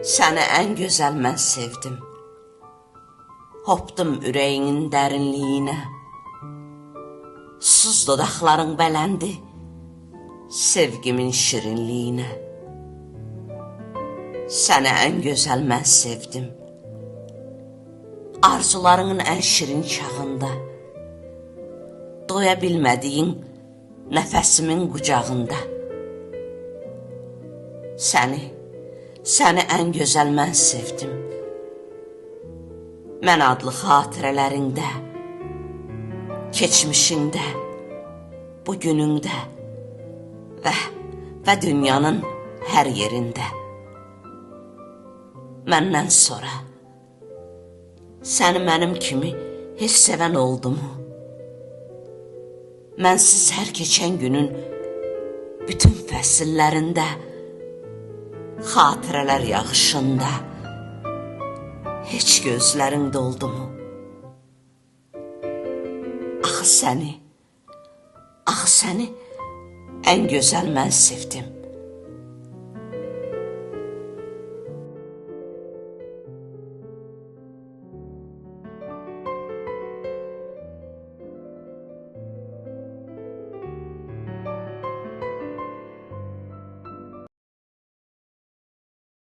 Səni ən gözəl mən sevdim. Hopdum ürəyinin dərinliyinə. Suz dodaqların bələndi sevgimin şirinliyinə. Səni ən gözəl mən sevdim. Arzularının ən şirin çağında. Doya bilmədiyin nəfəsimin qucağında. Səni ən gözəl mən sevdim. Mən adlı xatirələrində, keçmişində, bugünündə və dünyanın hər yerində. Məndən sonra səni mənim kimi heç sevən oldu mu? Mənsiz hər keçən günün bütün fəsillərində, xatirələr yağışında heç gözlərin doldu mu? Axı səni ən gözəl mən sevdim.